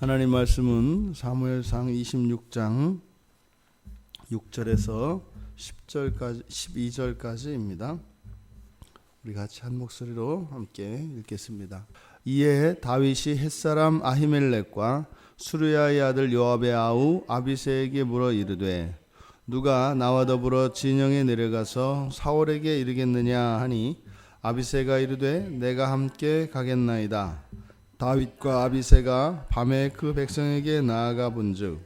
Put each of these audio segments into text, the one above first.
하나님 말씀은 사무엘상 26장 6절에서 10절까지 12절까지입니다. 우리 같이 한 목소리로 함께 읽겠습니다. 이에 다윗이 햇사람 아히멜렉과 수르야의 아들 요압의 아우 아비새에게 물어 이르되 누가 나와 더불어 진영에 내려가서 사울에게 이르겠느냐 하니 아비새가 이르되 내가 함께 가겠나이다. 다윗과 아비새가 밤에 그 백성에게 나아가 본즉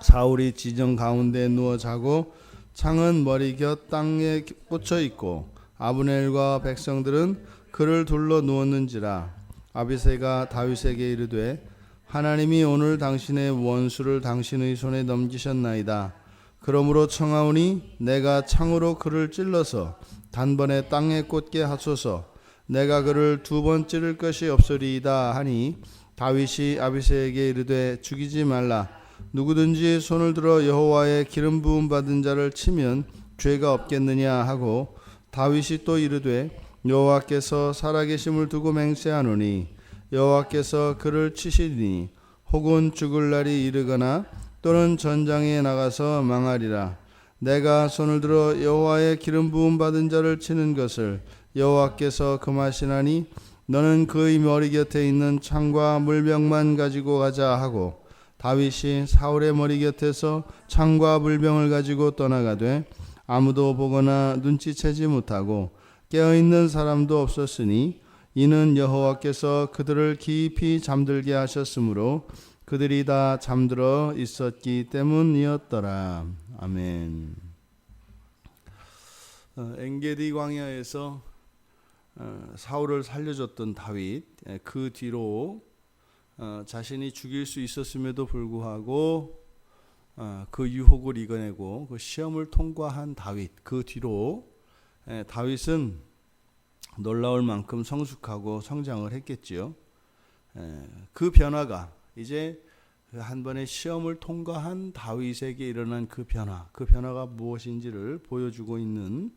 사울이 지정 가운데 누워 자고 창은 머리 곁 땅에 꽂혀 있고 아브넬과 백성들은 그를 둘러 누웠는지라. 아비새가 다윗에게 이르되 하나님이 오늘 당신의 원수를 당신의 손에 넘기셨나이다. 그러므로 청하오니 내가 창으로 그를 찔러서 단번에 땅에 꽂게 하소서. 내가 그를 두 번 찌를 것이 없으리이다 하니 다윗이 아비새에게 이르되 죽이지 말라. 누구든지 손을 들어 여호와의 기름 부음 받은 자를 치면 죄가 없겠느냐 하고 다윗이 또 이르되 여호와께서 살아계심을 두고 맹세하노니 여호와께서 그를 치시리니 혹은 죽을 날이 이르거나 또는 전장에 나가서 망하리라. 내가 손을 들어 여호와의 기름 부음 받은 자를 치는 것을 여호와께서 금하시나니 너는 그의 머리 곁에 있는 창과 물병만 가지고 가자 하고 다윗이 사울의 머리 곁에서 창과 물병을 가지고 떠나가되 아무도 보거나 눈치채지 못하고 깨어있는 사람도 없었으니 이는 여호와께서 그들을 깊이 잠들게 하셨으므로 그들이 다 잠들어 있었기 때문이었더라. 아멘. 엔게디 광야에서 사울을 살려줬던 다윗, 그 뒤로 자신이 죽일 수 있었음에도 불구하고 그 유혹을 이겨내고 그 시험을 통과한 다윗, 그 뒤로 다윗은 놀라울 만큼 성숙하고 성장을 했겠지요. 그 변화가 이제 한 번의 시험을 통과한 다윗에게 일어난 그 변화가 무엇인지를 보여주고 있는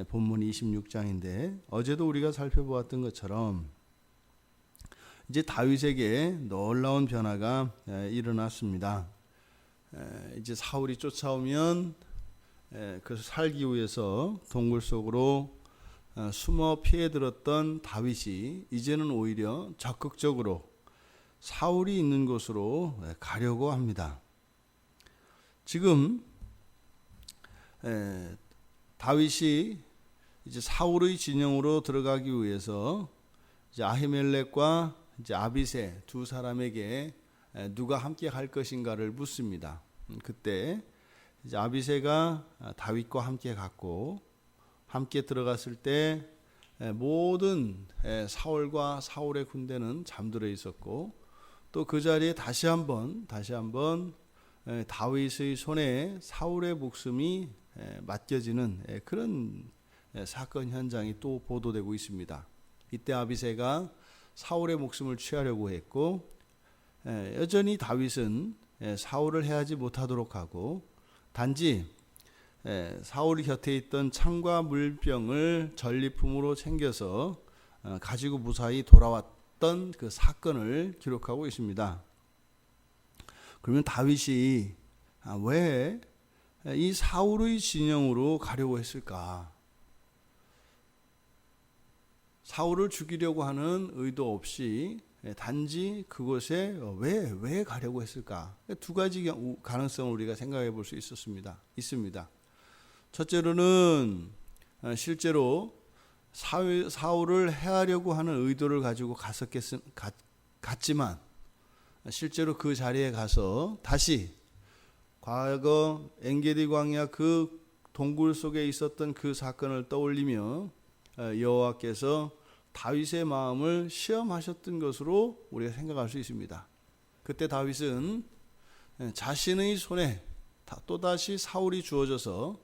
본문 26장인데 어제도 우리가 살펴보았던 것처럼 이제 다윗에게 놀라운 변화가 일어났습니다. 이제 사울이 쫓아오면 그 살기 위해서 동굴 속으로 숨어 피해들었던 다윗이 이제는 오히려 적극적으로 사울이 있는 곳으로 가려고 합니다. 지금 다윗이 이제 사울의 진영으로 들어가기 위해서 이제 아히멜렉과 이제 아비새 두 사람에게 누가 함께 갈 것인가를 묻습니다. 그때 이제 아비새가 다윗과 함께 갔고 함께 들어갔을 때 모든 사울과 사울의 군대는 잠들어 있었고 또 그 자리에 다시 한번 다윗의 손에 사울의 목숨이 맡겨지는 그런 사건 현장이 또 보도되고 있습니다. 이때 아비새가 사울의 목숨을 취하려고 했고 여전히 다윗은 사울을 해하지 못하도록 하고 단지 사울 곁에 있던 창과 물병을 전리품으로 챙겨서 가지고 무사히 돌아왔던 그 사건을 기록하고 있습니다. 그러면 다윗이 왜 이 사울의 진영으로 가려고 했을까? 사울을 죽이려고 하는 의도 없이 단지 그곳에 왜 가려고 했을까? 두 가지 가능성을 우리가 생각해 볼 수 있습니다. 첫째로는 실제로 사울을 해하려고 하는 의도를 가지고 갔지만 실제로 그 자리에 가서 다시 과거 엔게디 광야 그 동굴 속에 있었던 그 사건을 떠올리며 여호와께서 다윗의 마음을 시험하셨던 것으로 우리가 생각할 수 있습니다. 그때 다윗은 자신의 손에 또다시 사울이 주어져서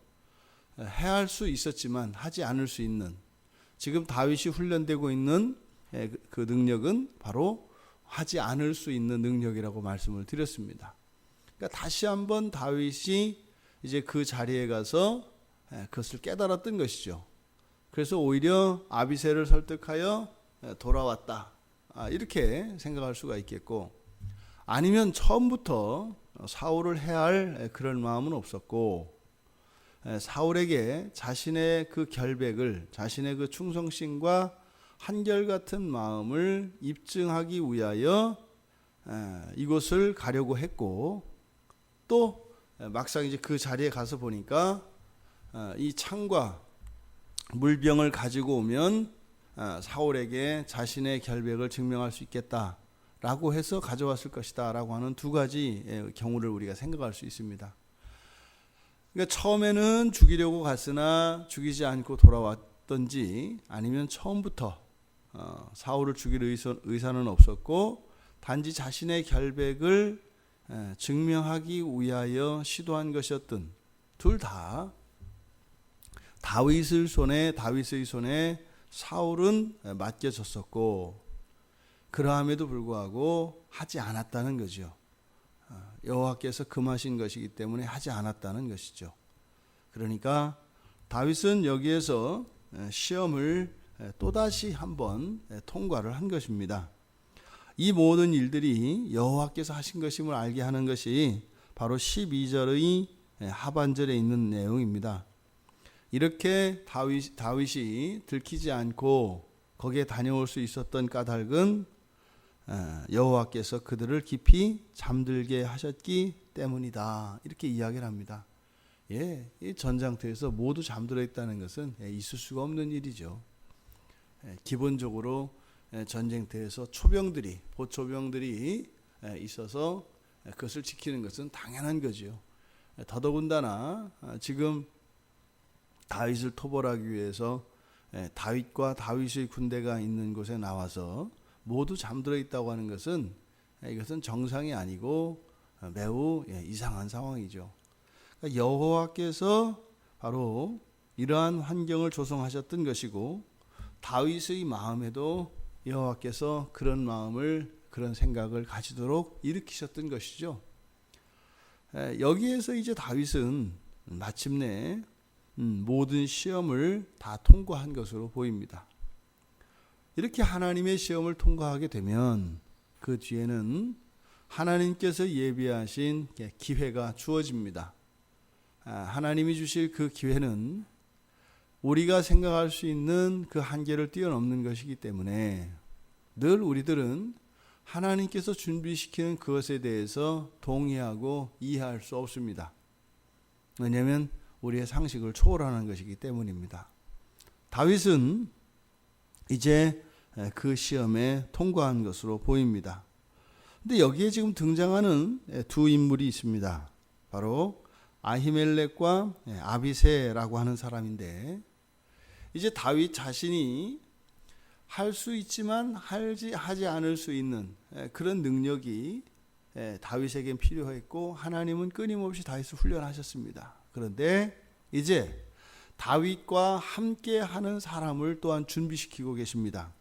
해할 수 있었지만 하지 않을 수 있는 지금 다윗이 훈련되고 있는 그 능력은 바로 하지 않을 수 있는 능력이라고 말씀을 드렸습니다. 그러니까 다시 한번 다윗이 이제 그 자리에 가서 그것을 깨달았던 것이죠. 그래서 오히려 아비새를 설득하여 돌아왔다. 이렇게 생각할 수가 있겠고 아니면 처음부터 사울을 해할 그런 마음은 없었고, 사울에게 자신의 그 결백을, 자신의 그 충성심과 한결같은 마음을 입증하기 위하여 이곳을 가려고 했고, 또 막상 이제 그 자리에 가서 보니까 이 창과 물병을 가지고 오면 사울에게 자신의 결백을 증명할 수 있겠다라고 해서 가져왔을 것이다 라고 하는 두 가지 경우를 우리가 생각할 수 있습니다. 그러니까 처음에는 죽이려고 갔으나 죽이지 않고 돌아왔던지, 아니면 처음부터 사울을 죽일 의사는 없었고 단지 자신의 결백을 증명하기 위하여 시도한 것이었든, 둘 다 다윗의 손에 사울은 맡겨졌었고, 그러함에도 불구하고 하지 않았다는 거죠. 여호와께서 금하신 것이기 때문에 하지 않았다는 것이죠. 그러니까 다윗은 여기에서 시험을 또다시 한번 통과를 한 것입니다. 이 모든 일들이 여호와께서 하신 것임을 알게 하는 것이 바로 12절의 하반절에 있는 내용입니다. 이렇게 다윗이 들키지 않고 거기에 다녀올 수 있었던 까닭은 여호와께서 그들을 깊이 잠들게 하셨기 때문이다, 이렇게 이야기를 합니다. 이 전장터에서 모두 잠들어 있다는 것은 있을 수가 없는 일이죠. 기본적으로 전쟁터에서 보초병들이 있어서 그것을 지키는 것은 당연한 거죠. 더더군다나 지금 다윗을 토벌하기 위해서 다윗과 다윗의 군대가 있는 곳에 나와서 모두 잠들어 있다고 하는 것은, 이것은 정상이 아니고 매우 이상한 상황이죠. 그러니까 여호와께서 바로 이러한 환경을 조성하셨던 것이고, 다윗의 마음에도 여호와께서 그런 마음을, 그런 생각을 가지도록 일으키셨던 것이죠. 여기에서 이제 다윗은 마침내 모든 시험을 다 통과한 것으로 보입니다. 이렇게 하나님의 시험을 통과하게 되면 그 뒤에는 하나님께서 예비하신 기회가 주어집니다. 하나님이 주실 그 기회는 우리가 생각할 수 있는 그 한계를 뛰어넘는 것이기 때문에 늘 우리들은 하나님께서 준비시키는 그것에 대해서 동의하고 이해할 수 없습니다. 왜냐하면 우리의 상식을 초월하는 것이기 때문입니다. 다윗은 이제 그 시험에 통과한 것으로 보입니다. 근데 여기에 지금 등장하는 두 인물이 있습니다. 바로 아히멜렉과 아비새라고 하는 사람인데, 이제 다윗 자신이 할 수 있지만 하지 않을 수 있는 그런 능력이 다윗에겐 필요했고, 하나님은 끊임없이 다윗을 훈련하셨습니다. 그런데 이제 다윗과 함께 하는 사람을 또한 준비시키고 계십니다.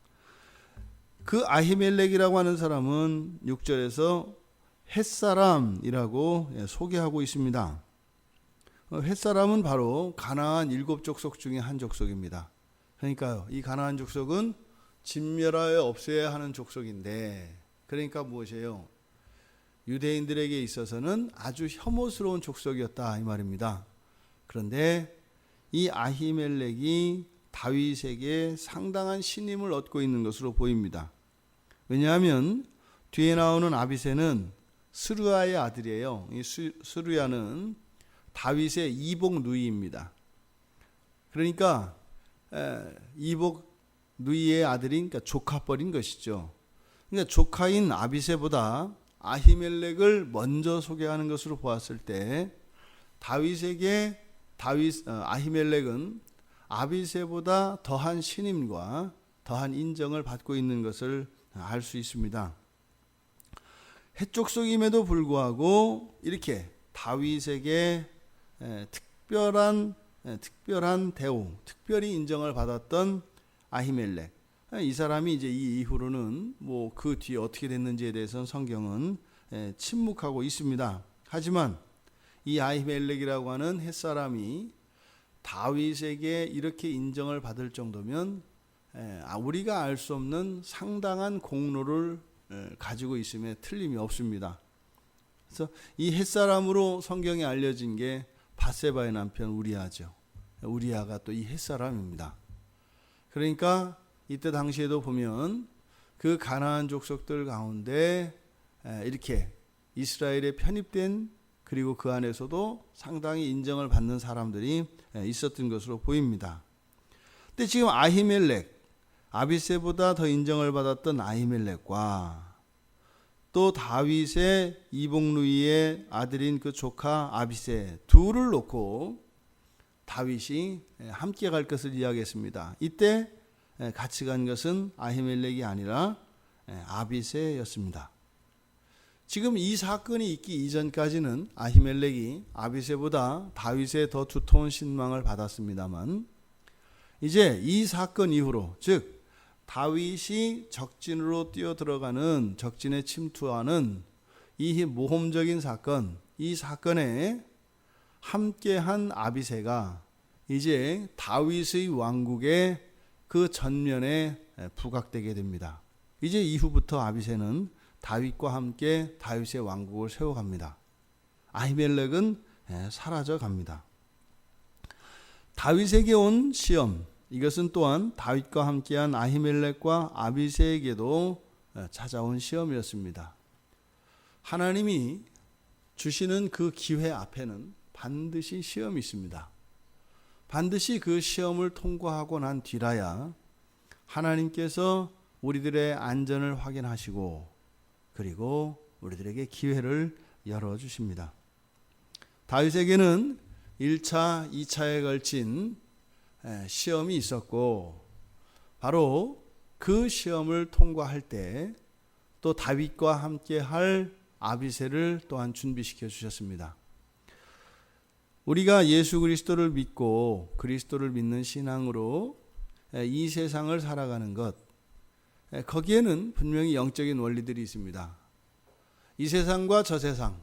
그 아히멜렉이라고 하는 사람은 6절에서 햇사람이라고 소개하고 있습니다. 햇사람은 바로 가나안 7족속 중에 한 족속입니다. 그러니까요, 이 가나안 족속은 진멸하여 없애야 하는 족속인데, 그러니까 무엇이에요? 유대인들에게 있어서는 아주 혐오스러운 족속이었다, 이 말입니다. 그런데 이 아히멜렉이 다윗에게 상당한 신임을 얻고 있는 것으로 보입니다. 왜냐하면 뒤에 나오는 아비새는 스루야의 아들이에요. 이 스루야는 다윗의 이복 누이입니다. 그러니까 이복 누이의 아들인, 그러니까 조카뻘인 것이죠. 그러니까 조카인 아비새보다 아히멜렉을 먼저 소개하는 것으로 보았을 때 아히멜렉은 아비새보다 더한 신임과 더한 인정을 받고 있는 것을 알 수 있습니다. 헷족속임에도 불구하고 이렇게 다윗에게 특별한 대우, 특별히 인정을 받았던 아히멜렉, 이 사람이 이제 이 이후로는 뭐 그 뒤에 어떻게 됐는지에 대해서는 성경은 침묵하고 있습니다. 하지만 이 아히멜렉이라고 하는 햇사람이 다윗에게 이렇게 인정을 받을 정도면 우리가 알 수 없는 상당한 공로를 가지고 있음에 틀림이 없습니다. 그래서 이 햇사람으로 성경에 알려진 게 밧세바의 남편 우리아죠. 우리아가 또 이 햇사람입니다. 그러니까 이때 당시에도 보면 그 가나안 족속들 가운데 이렇게 이스라엘에 편입된, 그리고 그 안에서도 상당히 인정을 받는 사람들이 있었던 것으로 보입니다. 근데 지금 아히멜렉, 아비새보다 더 인정을 받았던 아히멜렉과 또 다윗의 이복루이의 아들인 그 조카 아비새 둘을 놓고 다윗이 함께 갈 것을 이야기했습니다. 이때 같이 간 것은 아히멜렉이 아니라 아비새였습니다. 지금 이 사건이 있기 이전까지는 아히멜렉이 아비새보다 다윗의 더 두터운 신망을 받았습니다만, 이제 이 사건 이후로, 즉 다윗이 적진으로 뛰어들어가는, 적진에 침투하는 이 모험적인 사건, 이 사건에 함께한 아비새가 이제 다윗의 왕국의 그 전면에 부각되게 됩니다. 이제 이후부터 아비새는 다윗과 함께 다윗의 왕국을 세워갑니다. 아히멜렉은 사라져 갑니다. 다윗에게 온 시험, 이것은 또한 다윗과 함께한 아히멜렉과 아비새에게도 찾아온 시험이었습니다. 하나님이 주시는 그 기회 앞에는 반드시 시험이 있습니다. 반드시 그 시험을 통과하고 난 뒤라야 하나님께서 우리들의 안전을 확인하시고, 그리고 우리들에게 기회를 열어주십니다. 다윗에게는 1차, 2차에 걸친 시험이 있었고, 바로 그 시험을 통과할 때 또 다윗과 함께 할 아비새를 또한 준비시켜 주셨습니다. 우리가 예수 그리스도를 믿고 그리스도를 믿는 신앙으로 이 세상을 살아가는 것, 거기에는 분명히 영적인 원리들이 있습니다. 이 세상과 저 세상,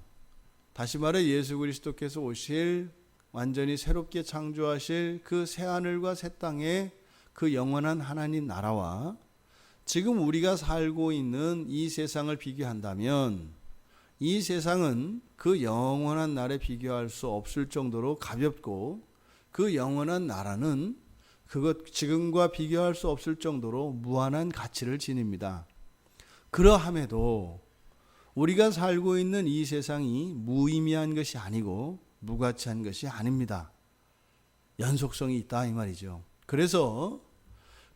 다시 말해 예수 그리스도께서 오실, 완전히 새롭게 창조하실 그 새하늘과 새 땅의 그 영원한 하나님 나라와 지금 우리가 살고 있는 이 세상을 비교한다면, 이 세상은 그 영원한 나라에 비교할 수 없을 정도로 가볍고, 그 영원한 나라는 그것 지금과 비교할 수 없을 정도로 무한한 가치를 지닙니다. 그러함에도 우리가 살고 있는 이 세상이 무의미한 것이 아니고 무가치한 것이 아닙니다. 연속성이 있다 이 말이죠. 그래서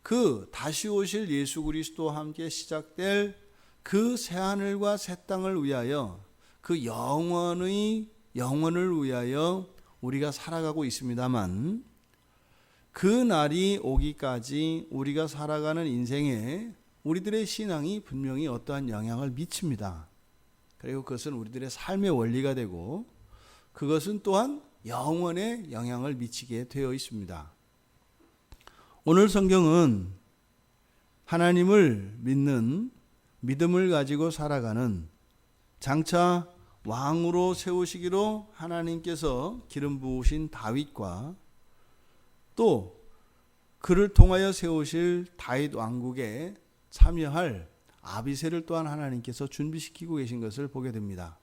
그 다시 오실 예수 그리스도와 함께 시작될 그 새하늘과 새 땅을 위하여, 그 영원을 위하여 우리가 살아가고 있습니다만, 그 날이 오기까지 우리가 살아가는 인생에 우리들의 신앙이 분명히 어떠한 영향을 미칩니다. 그리고 그것은 우리들의 삶의 원리가 되고, 그것은 또한 영원에 영향을 미치게 되어 있습니다. 오늘 성경은 하나님을 믿는, 믿음을 가지고 살아가는, 장차 왕으로 세우시기로 하나님께서 기름 부으신 다윗과 또 그를 통하여 세우실 다윗 왕국에 참여할 아비새를 또한 하나님께서 준비시키고 계신 것을 보게 됩니다.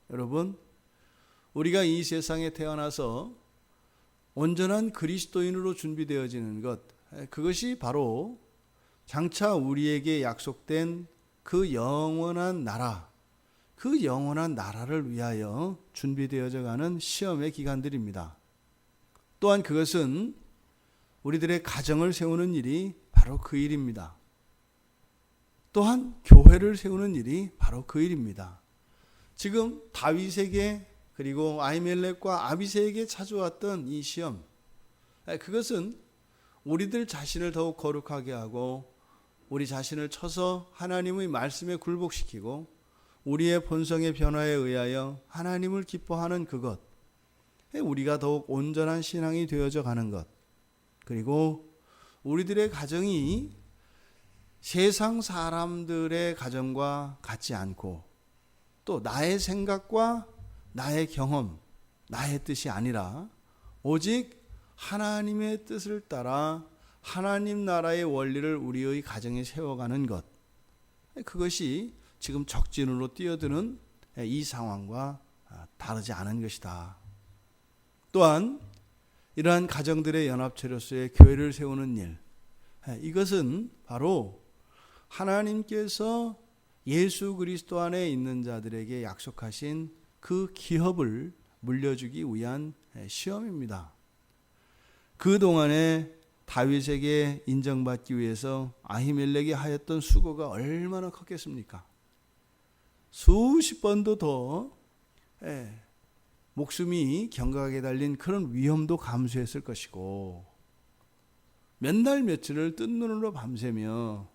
여러분, 우리가 이 세상에 태어나서 온전한 그리스도인으로 준비되어지는 것, 그것이 바로 장차 우리에게 약속된 그 영원한 나라, 그 영원한 나라를 위하여 준비되어져 가는 시험의 기간들입니다. 또한 그것은 우리들의 가정을 세우는 일이 바로 그 일입니다. 또한 교회를 세우는 일이 바로 그 일입니다. 지금 다윗에게, 그리고 아히멜렉과 아비새에게 찾아왔던 이 시험, 그것은 우리들 자신을 더욱 거룩하게 하고, 우리 자신을 쳐서 하나님의 말씀에 굴복시키고, 우리의 본성의 변화에 의하여 하나님을 기뻐하는 그것, 우리가 더욱 온전한 신앙이 되어져 가는 것, 그리고 우리들의 가정이 세상 사람들의 가정과 같지 않고, 또 나의 생각과 나의 경험, 나의 뜻이 아니라 오직 하나님의 뜻을 따라 하나님 나라의 원리를 우리의 가정에 세워가는 것, 그것이 지금 적진으로 뛰어드는 이 상황과 다르지 않은 것이다. 또한 이러한 가정들의 연합체로서의 교회를 세우는 일, 이것은 바로 하나님께서 예수 그리스도 안에 있는 자들에게 약속하신 그 기업을 물려주기 위한 시험입니다. 그동안에 다윗에게 인정받기 위해서 아히멜렉이 하였던 수고가 얼마나 컸겠습니까? 수십 번도 더 목숨이 경각에 달린 그런 위험도 감수했을 것이고, 몇 날 며칠을 뜬 눈으로 밤새며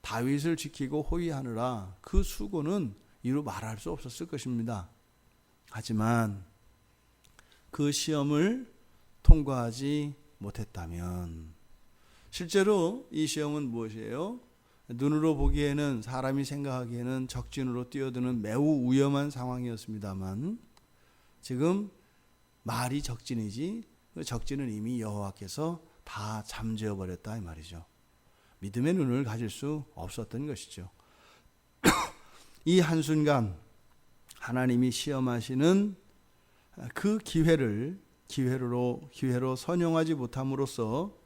다윗을 지키고 호위하느라 그 수고는 이루 말할 수 없었을 것입니다. 하지만 그 시험을 통과하지 못했다면, 실제로 이 시험은 무엇이에요? 눈으로 보기에는, 사람이 생각하기에는 적진으로 뛰어드는 매우 위험한 상황이었습니다만, 지금 말이 적진이지 그 적진은 이미 여호와께서 다 잠재워 버렸다 이 말이죠. 믿음의 눈을 가질 수 없었던 것이죠. 이 한순간 하나님이 시험하시는 그 기회로 선용하지 못함으로써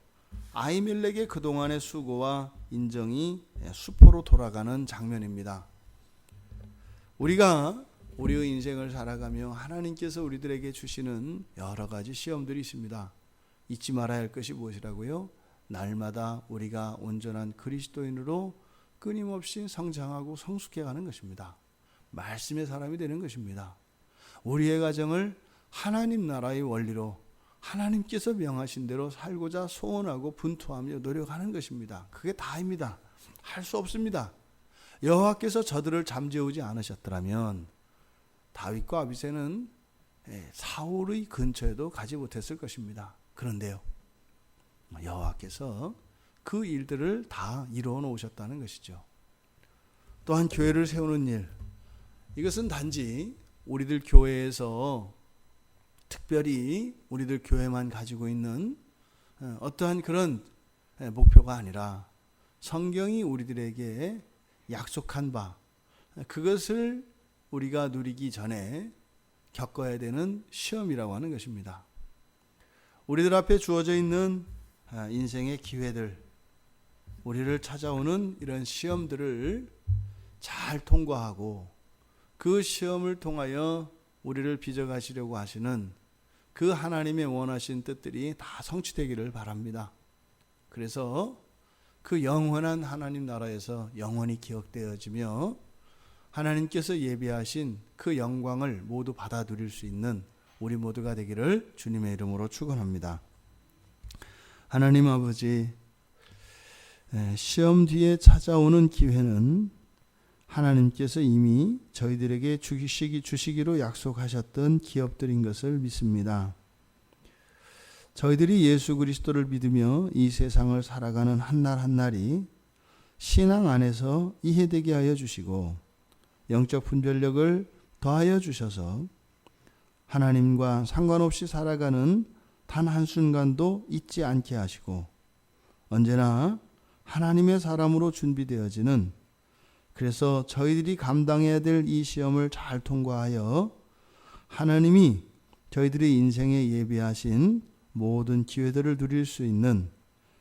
아히멜렉의 그동안의 수고와 인정이 수포로 돌아가는 장면입니다. 우리가 우리의 인생을 살아가며 하나님께서 우리들에게 주시는 여러 가지 시험들이 있습니다. 잊지 말아야 할 것이 무엇이라고요? 날마다 우리가 온전한 그리스도인으로 끊임없이 성장하고 성숙해가는 것입니다. 말씀의 사람이 되는 것입니다. 우리의 가정을 하나님 나라의 원리로 하나님께서 명하신 대로 살고자 소원하고 분투하며 노력하는 것입니다. 그게 다입니다. 할 수 없습니다. 여호와께서 저들을 잠재우지 않으셨더라면 다윗과 아비새는 사울의 근처에도 가지 못했을 것입니다. 그런데요, 여호와께서 그 일들을 다 이루어 놓으셨다는 것이죠. 또한 교회를 세우는 일, 이것은 단지 우리들 교회에서, 특별히 우리들 교회만 가지고 있는 어떠한 그런 목표가 아니라 성경이 우리들에게 약속한 바, 그것을 우리가 누리기 전에 겪어야 되는 시험이라고 하는 것입니다. 우리들 앞에 주어져 있는 인생의 기회들, 우리를 찾아오는 이런 시험들을 잘 통과하고 그 시험을 통하여 우리를 빚어가시려고 하시는 그 하나님의 원하신 뜻들이 다 성취되기를 바랍니다. 그래서 그 영원한 하나님 나라에서 영원히 기억되어지며 하나님께서 예비하신 그 영광을 모두 받아 누릴 수 있는 우리 모두가 되기를 주님의 이름으로 축원합니다. 하나님 아버지, 시험 뒤에 찾아오는 기회는 하나님께서 이미 저희들에게 주시기로 약속하셨던 기업들인 것을 믿습니다. 저희들이 예수 그리스도를 믿으며 이 세상을 살아가는 한날 한날이 신앙 안에서 이해되게 하여 주시고 영적 분별력을 더하여 주셔서 하나님과 상관없이 살아가는 단 한순간도 잊지 않게 하시고 언제나 하나님의 사람으로 준비되어지는, 그래서 저희들이 감당해야 될 이 시험을 잘 통과하여 하나님이 저희들의 인생에 예비하신 모든 기회들을 누릴 수 있는,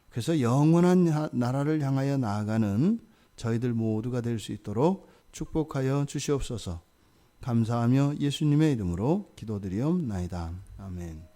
그래서 영원한 나라를 향하여 나아가는 저희들 모두가 될 수 있도록 축복하여 주시옵소서. 감사하며 예수님의 이름으로 기도드리옵나이다. 아멘.